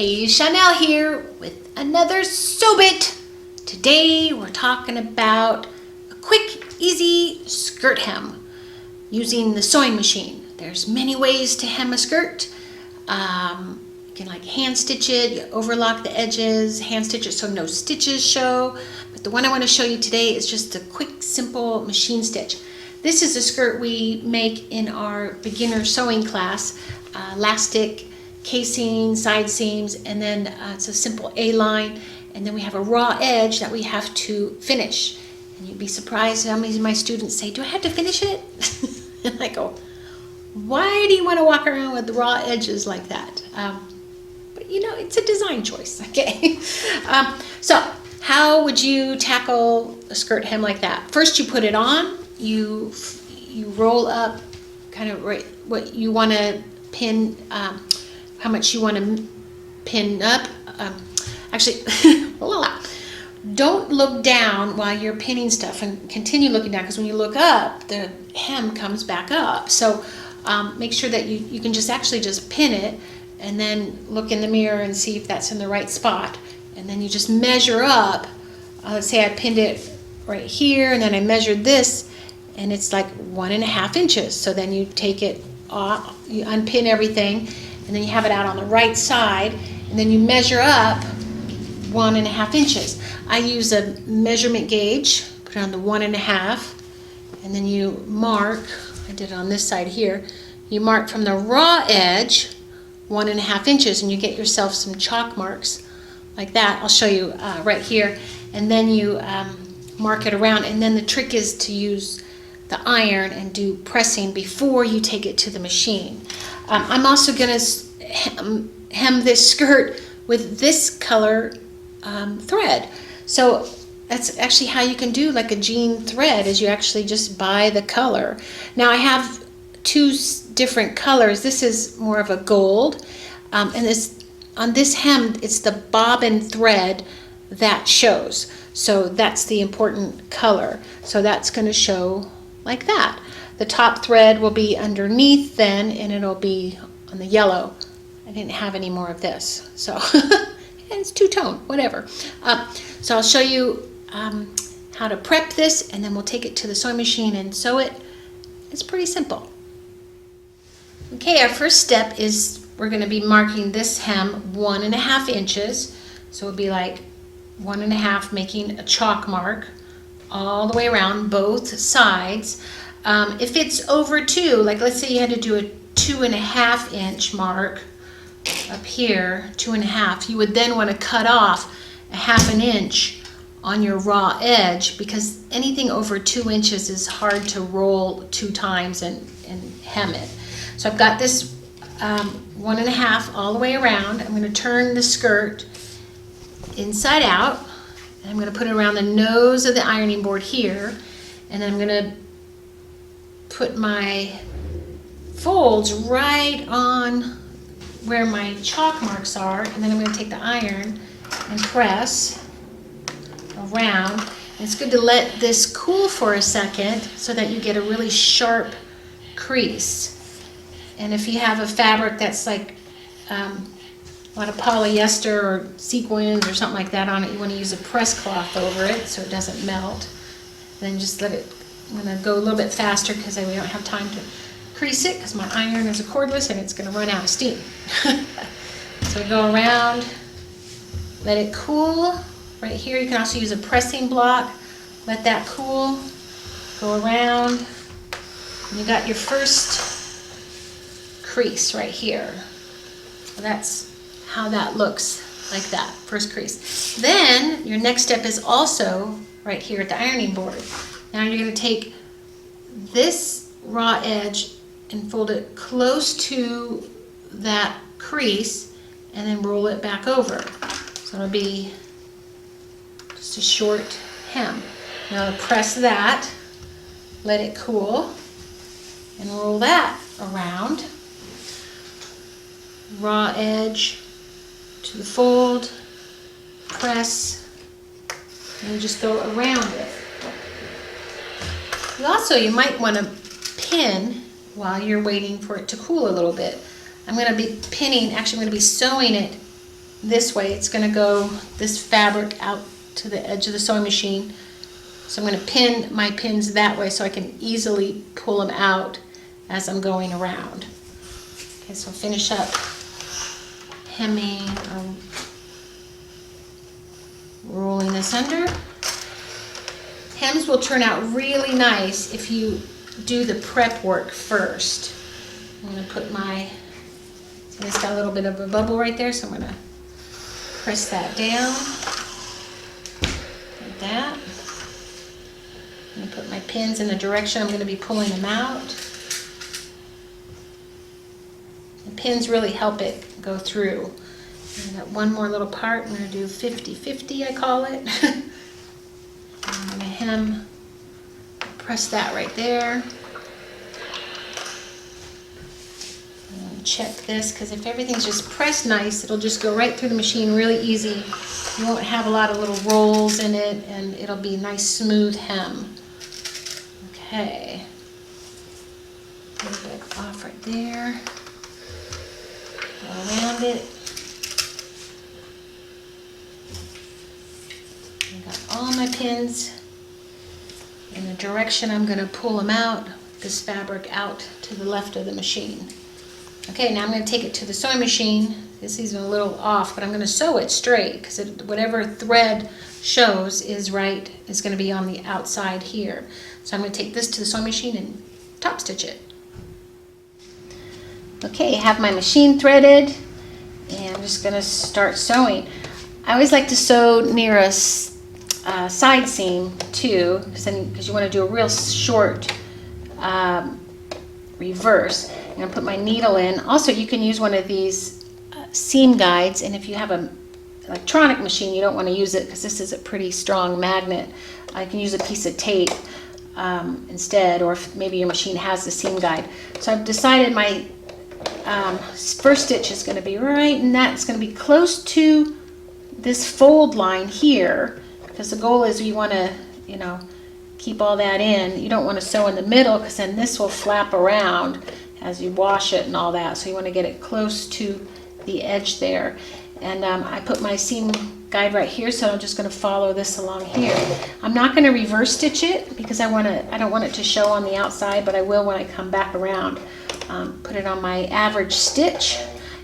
Hey, Shawnelle here with another Sew Bit. Today we're talking about a quick, easy skirt hem using the sewing machine. There's many ways to hem a skirt. You can like hand stitch it, you overlock the edges, hand stitch it so no stitches show. But the one I want to show you today is just a quick, simple machine stitch. This is a skirt we make in our beginner sewing class. Elastic, casing, side seams, and then it's a simple A-line, and then we have a raw edge that we have to finish. And you'd be surprised how many of my students say, do I have to finish it? And I go, why do you want to walk around with raw edges like that? But you know, it's a design choice, okay? So how would you tackle a skirt hem like that? First you put it on, you roll up kind of right what you want to pin, how much you want to pin up. Actually, don't look down while you're pinning stuff, and continue looking down, because when you look up, the hem comes back up. So make sure that you can just pin it, and then look in the mirror and see if that's in the right spot. And then you just measure up. Let's say I pinned it right here, and then I measured this, and it's like 1.5 inches. So then you take it off, you unpin everything, and then you have it out on the right side, and then you measure up 1.5 inches. I use a measurement gauge, put it on the 1.5, and then you mark, I did it on this side here, you mark from the raw edge 1.5 inches, and you get yourself some chalk marks like that. I'll show you right here. And then you mark it around, and then the trick is to use the iron and do pressing before you take it to the machine. I'm also going to hem this skirt with this color thread. So that's actually how you can do like a jean thread, is you actually just buy the color. Now I have two different colors. This is more of a gold, and on this hem it's the bobbin thread that shows. So that's the important color. So that's going to show like that. The top thread will be underneath then, and it'll be on the yellow. I didn't have any more of this, so it's two-tone, whatever. So I'll show you how to prep this, and then we'll take it to the sewing machine and sew it. It's pretty simple. Okay, our first step is we're going to be marking this hem 1.5 inches. So it'll be like 1.5, making a chalk mark all the way around both sides. If it's over 2, like let's say you had to do a 2.5 inch mark up here, 2.5, you would then want to cut off 1/2 inch on your raw edge, because anything over 2 inches is hard to roll 2 times and hem it. So I've got this 1.5 all the way around. I'm going to turn the skirt inside out. I'm going to put it around the nose of the ironing board here, and then I'm going to put my folds right on where my chalk marks are, and then I'm going to take the iron and press around. And it's good to let this cool for a second so that you get a really sharp crease. And if you have a fabric that's like a lot of polyester or sequins or something like that on it, you want to use a press cloth over it so it doesn't melt. And then just let it, I'm going to go a little bit faster because we don't have time to crease it, because my iron is a cordless and it's going to run out of steam. So go around, let it cool. Right here you can also use a pressing block, let that cool, go around, and you got your first crease right here. So that's how that looks, like that, first crease. Then your next step is also right here at the ironing board. Now you're going to take this raw edge and fold it close to that crease, and then roll it back over. So it'll be just a short hem. Now press that, let it cool, and roll that around. Raw edge to the fold, press, and just go around it. Also, you might want to pin while you're waiting for it to cool a little bit. I'm going to be pinning, actually I'm going to be sewing it this way, it's going to go this fabric out to the edge of the sewing machine. So I'm going to pin my pins that way so I can easily pull them out as I'm going around. Okay, so finish up hemming, rolling this under. Hems will turn out really nice if you do the prep work first. I'm going to put my, see, it's got a little bit of a bubble right there, so I'm going to press that down, like that. I'm going to put my pins in the direction I'm going to be pulling them out. The pins really help it go through. And got one more little part. I'm going to do 50-50, I call it. I'm going to hem, press that right there. And check this, because if everything's just pressed nice, it'll just go right through the machine really easy. You won't have a lot of little rolls in it, and it'll be a nice smooth hem. Okay. A little bit off right there. Go around it. I got all my pins in the direction I'm going to pull them out, this fabric out to the left of the machine. Okay, now I'm going to take it to the sewing machine. This is a little off, but I'm going to sew it straight because whatever thread shows is going to be on the outside here. So I'm going to take this to the sewing machine and top stitch it. Okay, I have my machine threaded and I'm just going to start sewing. I always like to sew near a side seam too, because you want to do a real short reverse. I'm going to put my needle in. Also, you can use one of these seam guides, and if you have an electronic machine, you don't want to use it because this is a pretty strong magnet. I can use a piece of tape instead, or if maybe your machine has the seam guide. So I've decided my first stitch is going to be right, and that's going to be close to this fold line here, because the goal is you want to, keep all that in. You don't want to sew in the middle because then this will flap around as you wash it and all that. So you want to get it close to the edge there. And I put my seam guide right here, so I'm just going to follow this along here. I'm not going to reverse stitch it because I don't want it to show on the outside, but I will when I come back around. Put it on my average stitch.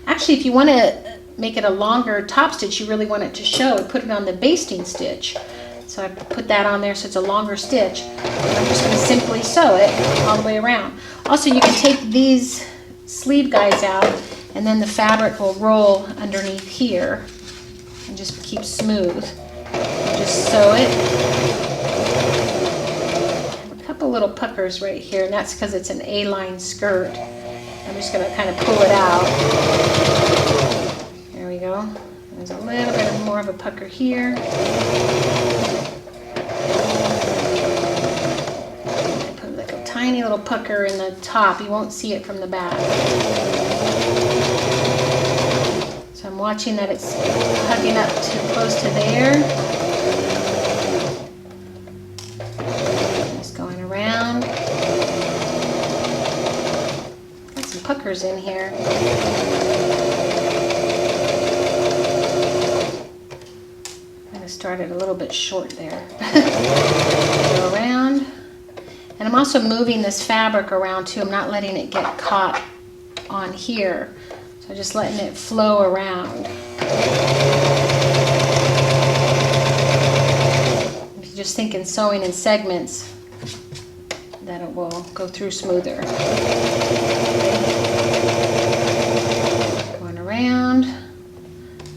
Actually, if you want to make it a longer top stitch, you really want it to show, put it on the basting stitch. So I put that on there so it's a longer stitch. I'm just going to simply sew it all the way around. Also, you can take these sleeve guides out, and then the fabric will roll underneath here and just keep smooth. Just sew it. A couple little puckers right here, and that's because it's an A-line skirt. I'm just going to kind of pull it out. There we go. There's a little bit more of a pucker here. I put like a tiny little pucker in the top. You won't see it from the back. So I'm watching that it's hugging up too close to there. Just going around. Got some puckers in here. Started a little bit short there. Go around. And I'm also moving this fabric around too. I'm not letting it get caught on here. So just letting it flow around. If you just think in sewing in segments, that it will go through smoother. Going around.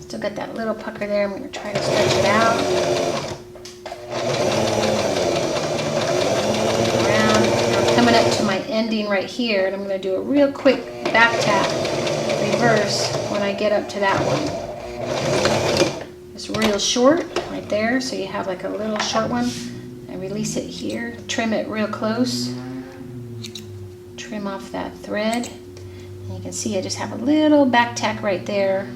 Still got that little pucker there. I'm going to try to stretch it out. Around. I'm coming up to my ending right here, and I'm going to do a real quick back tap, reverse, when I get up to that one. It's real short right there, so you have like a little short one. I release it here, trim it real close, trim off that thread, and you can see I just have a little back tack right there.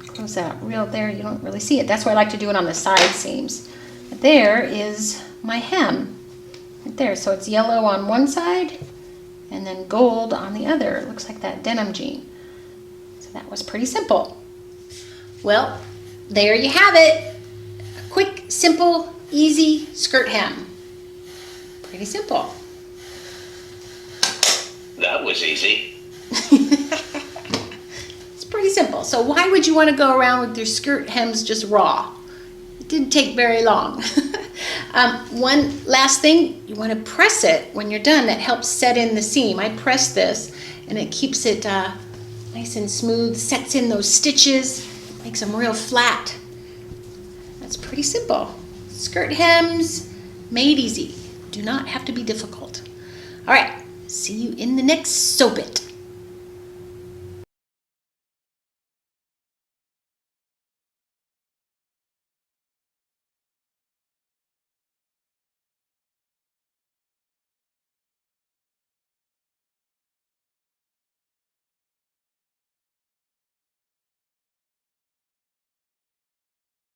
Close that real there, you don't really see it. That's why I like to do it on the side seams. But there is my hem right there. So it's yellow on one side and then gold on the other. It looks like that denim jean. So that was pretty simple. Well, there you have it. A quick, simple, easy skirt hem. Pretty simple. That was easy. It's pretty simple. So why would you want to go around with your skirt hems just raw? It didn't take very long. One last thing, you want to press it when you're done. That helps set in the seam. I press this and it keeps it nice and smooth, sets in those stitches, makes them real flat. That's pretty simple. Skirt hems, made easy. Do not have to be difficult. All right, see you in the next sew bit.